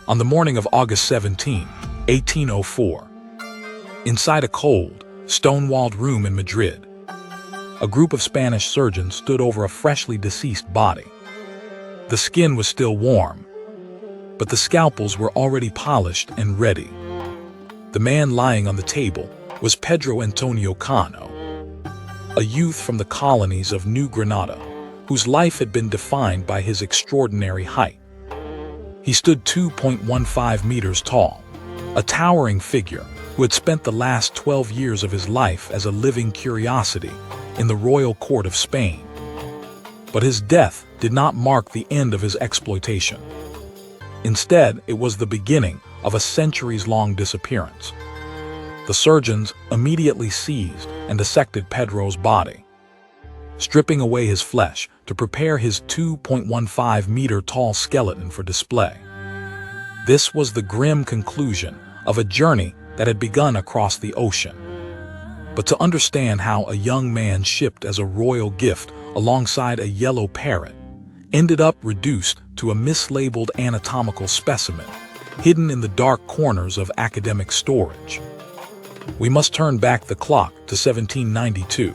On the morning of August 17, 1804, inside a cold, stone-walled room in Madrid, a group of Spanish surgeons stood over a freshly deceased body. The skin was still warm, but the scalpels were already polished and ready. The man lying on the table was Pedro Antonio Cano, a youth from the colonies of New Granada, whose life had been defined by his extraordinary height. He stood 2.15 meters tall, a towering figure who had spent the last 12 years of his life as a living curiosity in the royal court of Spain. But his death did not mark the end of his exploitation. Instead, it was the beginning of a centuries-long disappearance. The surgeons immediately seized and dissected Pedro's body, stripping away his flesh to prepare his 2.15-meter-tall skeleton for display. This was the grim conclusion of a journey that had begun across the ocean. But to understand how a young man shipped as a royal gift alongside a yellow parrot ended up reduced to a mislabeled anatomical specimen hidden in the dark corners of academic storage, we must turn back the clock to 1792.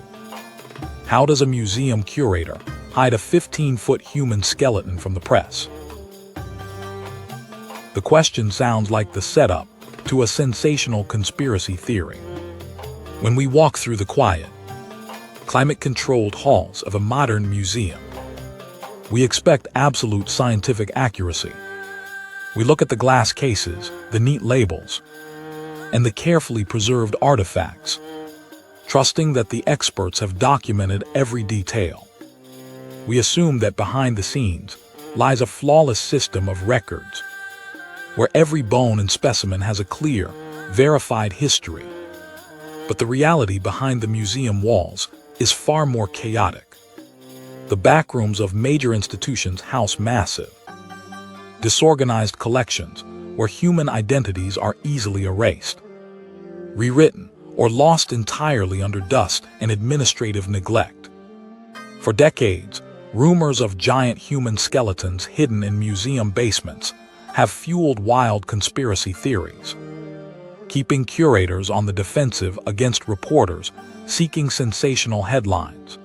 How does a museum curator hide a 15-foot human skeleton from the press? The question sounds like the setup to a sensational conspiracy theory. When we walk through the quiet, climate-controlled halls of a modern museum, we expect absolute scientific accuracy. We look at the glass cases, the neat labels, and the carefully preserved artifacts, trusting that the experts have documented every detail. We assume that behind the scenes lies a flawless system of records, where every bone and specimen has a clear, verified history. But the reality behind the museum walls is far more chaotic. The backrooms of major institutions house massive, disorganized collections where human identities are easily erased, rewritten, or lost entirely under dust and administrative neglect. For decades, rumors of giant human skeletons hidden in museum basements have fueled wild conspiracy theories, keeping curators on the defensive against reporters seeking sensational headlines.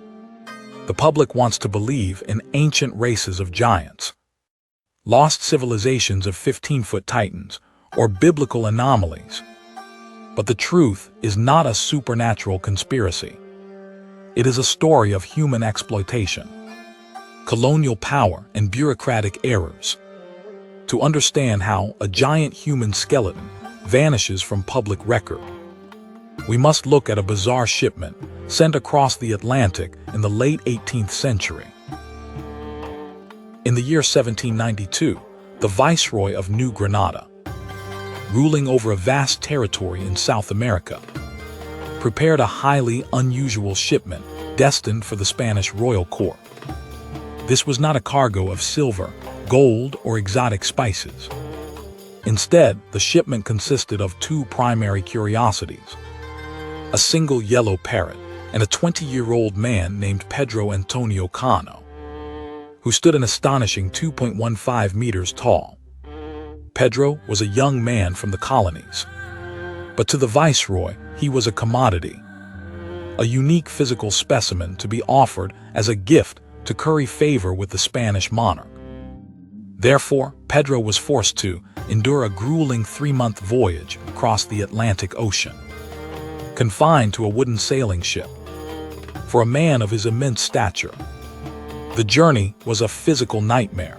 The public wants to believe in ancient races of giants, lost civilizations of 15-foot titans, or biblical anomalies. But the truth is not a supernatural conspiracy. It is a story of human exploitation, colonial power, and bureaucratic errors. To understand how a giant human skeleton vanishes from public record, we must look at a bizarre shipment sent across the Atlantic in the late 18th century. In the year 1792, the Viceroy of New Granada, ruling over a vast territory in South America, prepared a highly unusual shipment destined for the Spanish royal court. This was not a cargo of silver, gold, or exotic spices. Instead, the shipment consisted of two primary curiosities: a single yellow parrot and a 20-year-old man named Pedro Antonio Cano, who stood an astonishing 2.15 meters tall. Pedro was a young man from the colonies, but to the Viceroy, he was a commodity, a unique physical specimen to be offered as a gift to curry favor with the Spanish monarch. Therefore, Pedro was forced to endure a grueling 3-month voyage across the Atlantic Ocean, confined to a wooden sailing ship. For a man of his immense stature, the journey was a physical nightmare.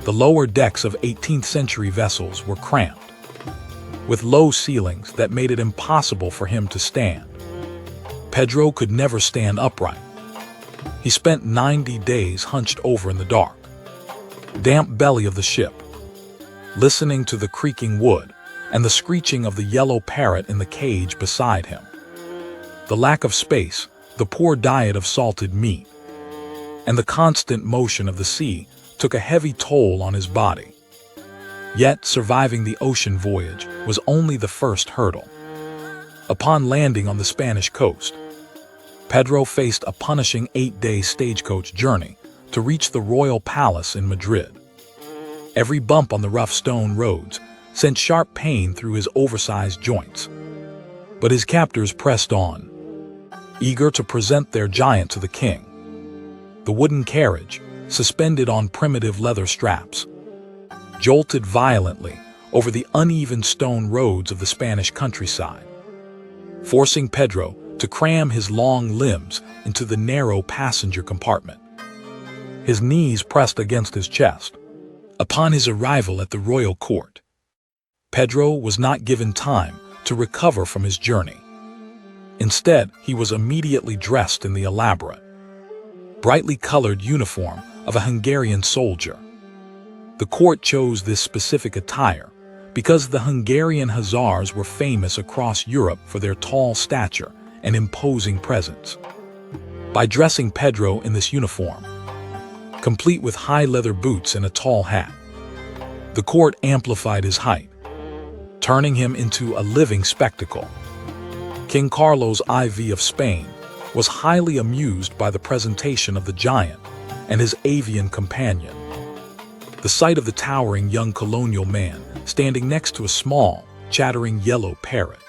The lower decks of 18th-century vessels were cramped, with low ceilings that made it impossible for him to stand. Pedro could never stand upright. He spent 90 days hunched over in the dark, damp belly of the ship, listening to the creaking wood and the screeching of the yellow parrot in the cage beside him. The lack of space, the poor diet of salted meat, and the constant motion of the sea took a heavy toll on his body. Yet surviving the ocean voyage was only the first hurdle. Upon landing on the Spanish coast, Pedro faced a punishing 8-day stagecoach journey to reach the royal palace in Madrid. Every bump on the rough stone roads sent sharp pain through his oversized joints. But his captors pressed on, eager to present their giant to the king. The wooden carriage, suspended on primitive leather straps, jolted violently over the uneven stone roads of the Spanish countryside, forcing Pedro to cram his long limbs into the narrow passenger compartment. His knees pressed against his chest. Upon his arrival at the royal court, Pedro was not given time to recover from his journey. Instead, he was immediately dressed in the elaborate, brightly colored uniform of a Hungarian soldier. The court chose this specific attire because the Hungarian hussars were famous across Europe for their tall stature and imposing presence. By dressing Pedro in this uniform, complete with high leather boots and a tall hat, the court amplified his height, turning him into a living spectacle. King Carlos IV of Spain was highly amused by the presentation of the giant and his avian companion. The sight of the towering young colonial man standing next to a small, chattering yellow parrot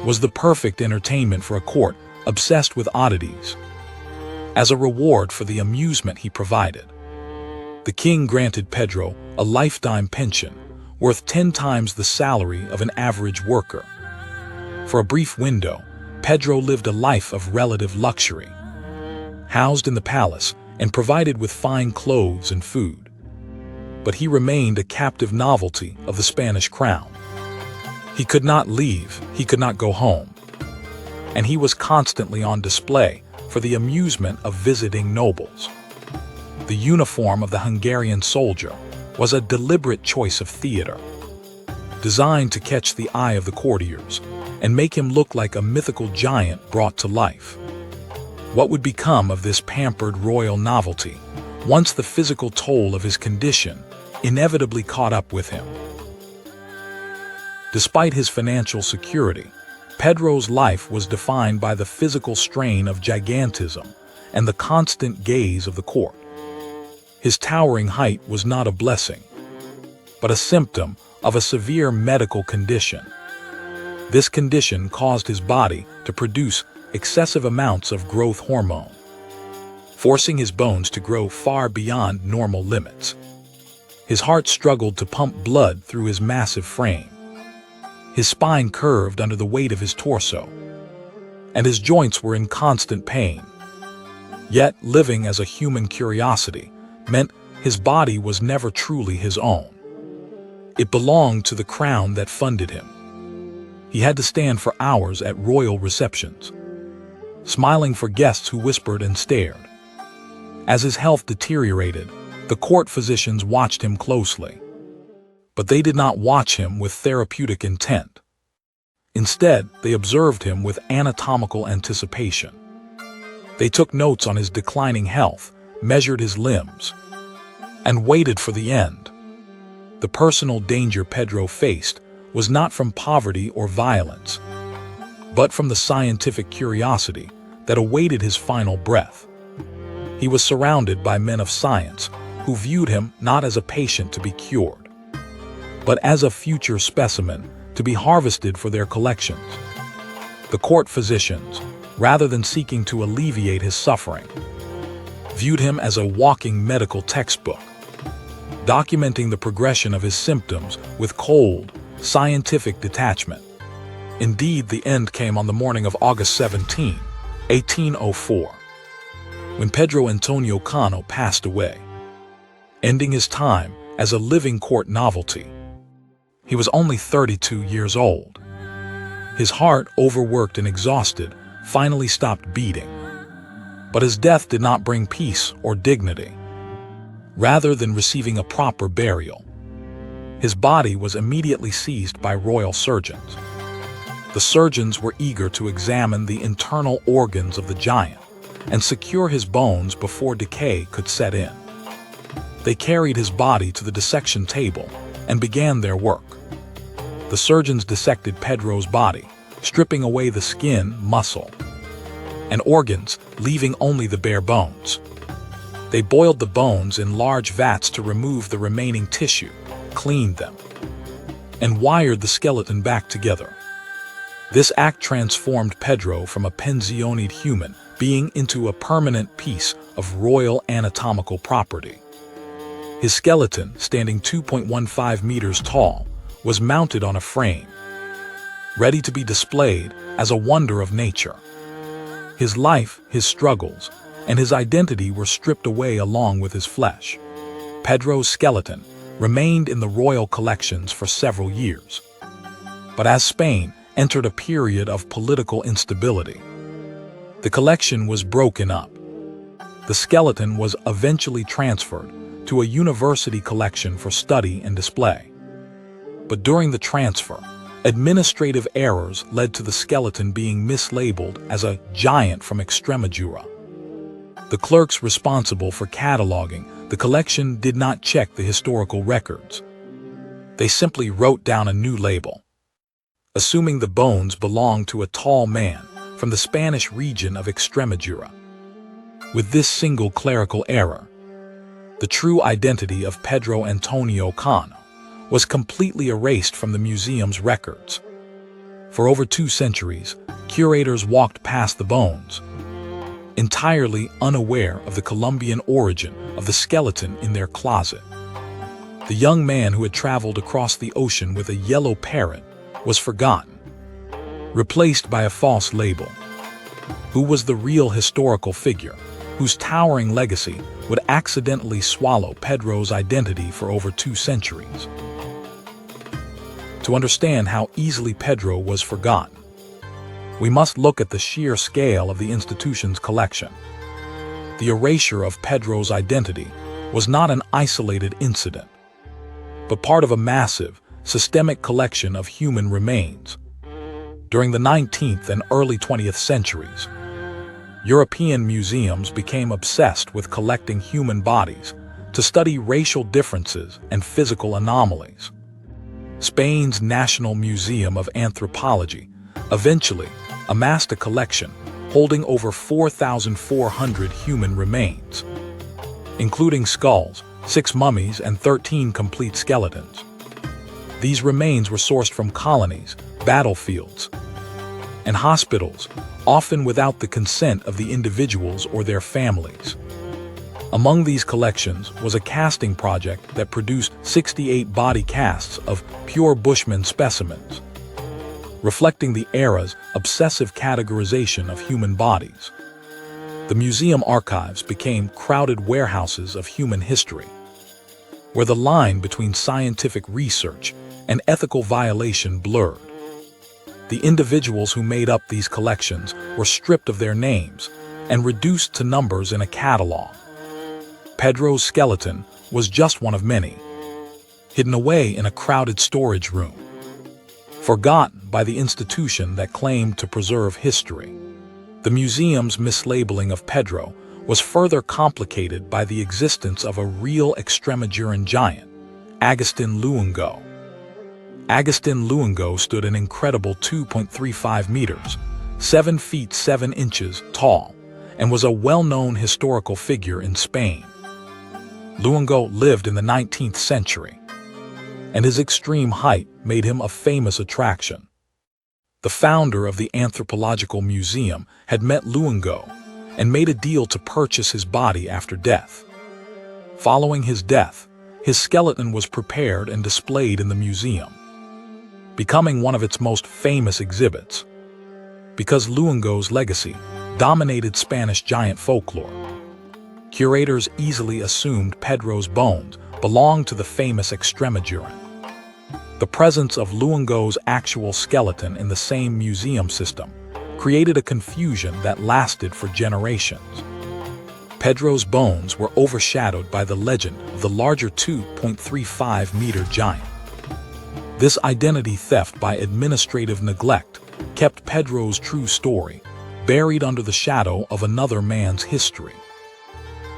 was the perfect entertainment for a court obsessed with oddities. As a reward for the amusement he provided, the king granted Pedro a lifetime pension worth 10 times the salary of an average worker. For a brief window, Pedro lived a life of relative luxury, housed in the palace and provided with fine clothes and food. But he remained a captive novelty of the Spanish crown. He could not leave, he could not go home, and he was constantly on display for the amusement of visiting nobles. The uniform of the Hungarian soldier was a deliberate choice of theater, designed to catch the eye of the courtiers and make him look like a mythical giant brought to life. What would become of this pampered royal novelty once the physical toll of his condition inevitably caught up with him? Despite his financial security, Pedro's life was defined by the physical strain of gigantism and the constant gaze of the court. His towering height was not a blessing, but a symptom of a severe medical condition. This condition caused his body to produce excessive amounts of growth hormone, forcing his bones to grow far beyond normal limits. His heart struggled to pump blood through his massive frame. His spine curved under the weight of his torso, and his joints were in constant pain. Yet, living as a human curiosity meant his body was never truly his own. It belonged to the crown that funded him. He had to stand for hours at royal receptions, smiling for guests who whispered and stared. As his health deteriorated, the court physicians watched him closely. But they did not watch him with therapeutic intent. Instead, they observed him with anatomical anticipation. They took notes on his declining health, measured his limbs, and waited for the end. The personal danger Pedro faced was not from poverty or violence, but from the scientific curiosity that awaited his final breath. He was surrounded by men of science who viewed him not as a patient to be cured, but as a future specimen to be harvested for their collections. The court physicians, rather than seeking to alleviate his suffering, viewed him as a walking medical textbook, documenting the progression of his symptoms with cold, scientific detachment. Indeed, the end came on the morning of August 17, 1804, when Pedro Antonio Cano passed away, ending his time as a living court novelty. He was only 32 years old. His heart, overworked and exhausted, finally stopped beating. But his death did not bring peace or dignity. Rather than receiving a proper burial, his body was immediately seized by royal surgeons. The surgeons were eager to examine the internal organs of the giant and secure his bones before decay could set in. They carried his body to the dissection table and began their work. The surgeons dissected Pedro's body, stripping away the skin, muscle, and organs, leaving only the bare bones. They boiled the bones in large vats to remove the remaining tissue, cleaned them, and wired the skeleton back together. This act transformed Pedro from a pensioned human being into a permanent piece of royal anatomical property. His skeleton, standing 2.15 meters tall, was mounted on a frame, ready to be displayed as a wonder of nature. His life, his struggles, and his identity were stripped away along with his flesh. Pedro's skeleton remained in the royal collections for several years. But as Spain entered a period of political instability, the collection was broken up. The skeleton was eventually transferred to a university collection for study and display. But during the transfer, administrative errors led to the skeleton being mislabeled as a giant from Extremadura. The clerks responsible for cataloging the collection did not check the historical records. They simply wrote down a new label, assuming the bones belonged to a tall man from the Spanish region of Extremadura. With this single clerical error, the true identity of Pedro Antonio Cano was completely erased from the museum's records. For over 2 centuries, curators walked past the bones, entirely unaware of the Colombian origin of the skeleton in their closet. The young man who had traveled across the ocean with a yellow parrot was forgotten, replaced by a false label. Who was the real historical figure whose towering legacy would accidentally swallow Pedro's identity for over 2 centuries? To understand how easily Pedro was forgotten, we must look at the sheer scale of the institution's collection. The erasure of Pedro's identity was not an isolated incident, but part of a massive, systemic collection of human remains. During the 19th and early 20th centuries, European museums became obsessed with collecting human bodies to study racial differences and physical anomalies. Spain's National Museum of Anthropology eventually amassed a collection holding over 4,400 human remains, including skulls, 6 mummies, and 13 complete skeletons. These remains were sourced from colonies, battlefields, and hospitals, often without the consent of the individuals or their families. Among these collections was a casting project that produced 68 body casts of pure Bushman specimens, reflecting the era's obsessive categorization of human bodies. The museum archives became crowded warehouses of human history, where the line between scientific research and ethical violation blurred. The individuals who made up these collections were stripped of their names and reduced to numbers in a catalog. Pedro's skeleton was just one of many, hidden away in a crowded storage room, forgotten by the institution that claimed to preserve history. The museum's mislabeling of Pedro was further complicated by the existence of a real Extremaduran giant, Agustin Luengo. Agustin Luengo stood an incredible 2.35 meters, 7 feet 7 inches tall, and was a well-known historical figure in Spain. Luengo lived in the 19th century, and his extreme height made him a famous attraction. The founder of the Anthropological Museum had met Luengo and made a deal to purchase his body after death. Following his death, his skeleton was prepared and displayed in the museum, becoming one of its most famous exhibits. Because Luengo's legacy dominated Spanish giant folklore, curators easily assumed Pedro's bones belonged to the famous Extremaduran. The presence of Luengo's actual skeleton in the same museum system created a confusion that lasted for generations. Pedro's bones were overshadowed by the legend of the larger 2.35-meter giant. This identity theft by administrative neglect kept Pedro's true story buried under the shadow of another man's history.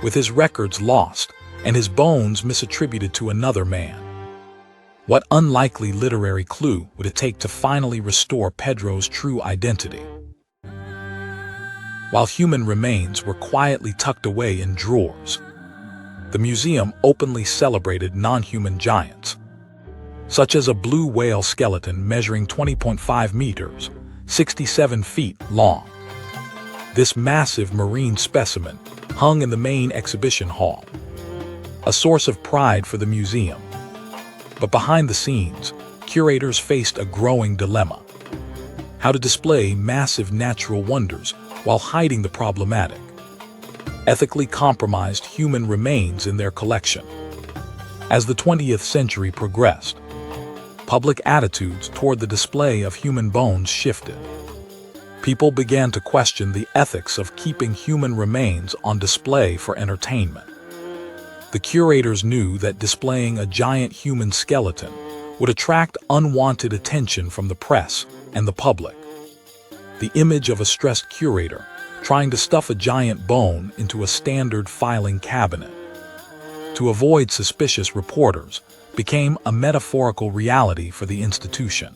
With his records lost and his bones misattributed to another man, what unlikely literary clue would it take to finally restore Pedro's true identity? While human remains were quietly tucked away in drawers, The museum openly celebrated non-human giants, such as a blue whale skeleton measuring 20.5 meters, 67 feet long. This massive marine specimen hung in the main exhibition hall, a source of pride for the museum. But behind the scenes, curators faced a growing dilemma: how to display massive natural wonders while hiding the problematic, ethically compromised human remains in their collection. As the 20th century progressed, public attitudes toward the display of human bones shifted. People began to question the ethics of keeping human remains on display for entertainment. The curators knew that displaying a giant human skeleton would attract unwanted attention from the press and the public. The image of a stressed curator trying to stuff a giant bone into a standard filing cabinet to avoid suspicious reporters became a metaphorical reality for the institution.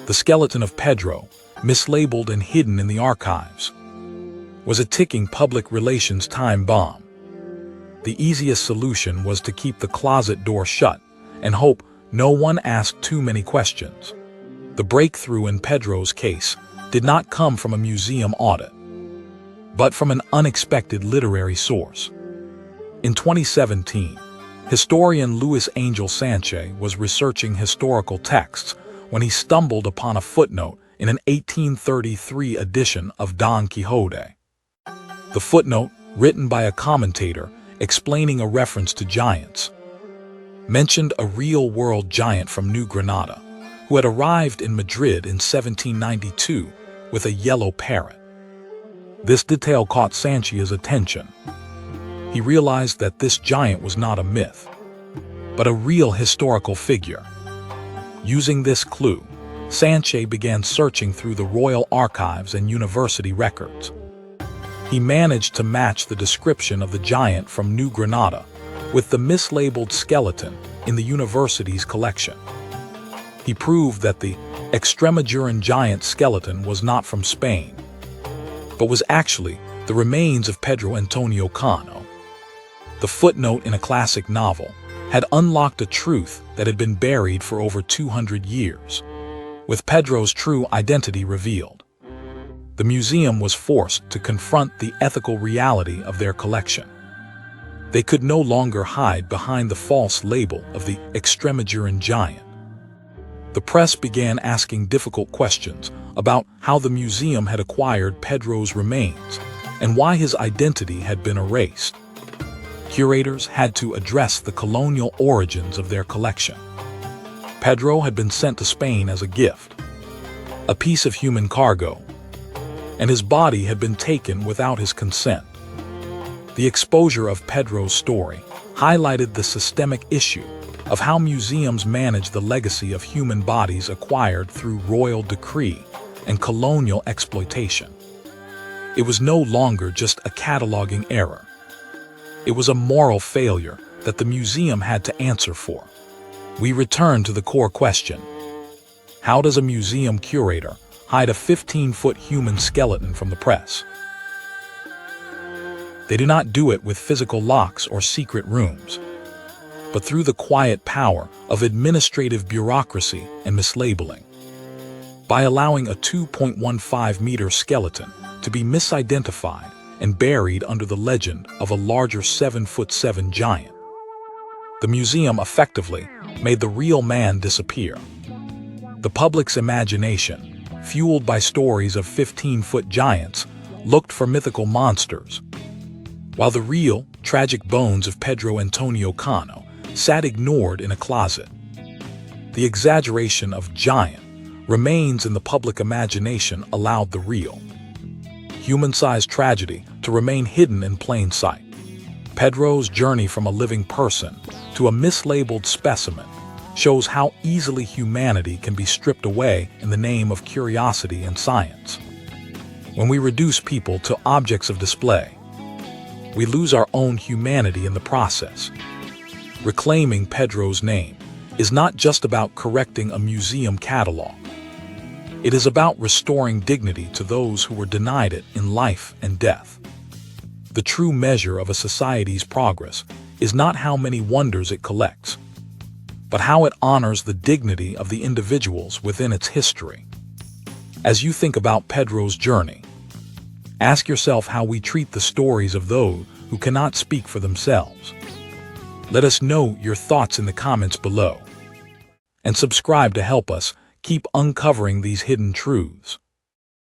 The skeleton of Pedro, mislabeled and hidden in the archives, was a ticking public relations time bomb. The easiest solution was to keep the closet door shut and hope no one asked too many questions. The breakthrough in Pedro's case did not come from a museum audit, but from an unexpected literary source. In 2017, historian Luis Angel Sanchez was researching historical texts when he stumbled upon a footnote in an 1833 edition of Don Quijote. The footnote, written by a commentator explaining a reference to giants, mentioned a real-world giant from New Granada who had arrived in Madrid in 1792 with a yellow parrot. This detail caught Sanchez's attention. He realized that this giant was not a myth, but a real historical figure. Using this clue, Sanchez began searching through the royal archives and university records. He managed to match the description of the giant from New Granada with the mislabeled skeleton in the university's collection. He proved that the Extremaduran giant skeleton was not from Spain, but was actually the remains of Pedro Antonio Cano. The footnote in a classic novel had unlocked a truth that had been buried for over 200 years. With Pedro's true identity revealed, the museum was forced to confront the ethical reality of their collection. They could no longer hide behind the false label of the Extremaduran giant. The press began asking difficult questions about how the museum had acquired Pedro's remains and why his identity had been erased. Curators had to address the colonial origins of their collection. Pedro had been sent to Spain as a gift, a piece of human cargo, and his body had been taken without his consent. The exposure of Pedro's story highlighted the systemic issue of how museums manage the legacy of human bodies acquired through royal decree and colonial exploitation. It was no longer just a cataloging error. It was a moral failure that the museum had to answer for. We return to the core question: how does a museum curator hide a 15-foot human skeleton from the press? They do not do it with physical locks or secret rooms, but through the quiet power of administrative bureaucracy and mislabeling. By allowing a 2.15-meter skeleton to be misidentified and buried under the legend of a larger 7'7" giant, the museum effectively made the real man disappear. The public's imagination, fueled by stories of 15-foot giants, looked for mythical monsters, while the real, tragic bones of Pedro Antonio Cano sat ignored in a closet. The exaggeration of giant remains in the public imagination allowed the real, human-sized tragedy to remain hidden in plain sight. Pedro's journey from a living person to a mislabeled specimen shows how easily humanity can be stripped away in the name of curiosity and science. When we reduce people to objects of display, we lose our own humanity in the process. Reclaiming Pedro's name is not just about correcting a museum catalog. It is about restoring dignity to those who were denied it in life and death. The true measure of a society's progress is not how many wonders it collects, but how it honors the dignity of the individuals within its history. As you think about Pedro's journey, ask yourself how we treat the stories of those who cannot speak for themselves. Let us know your thoughts in the comments below. And subscribe to help us keep uncovering these hidden truths.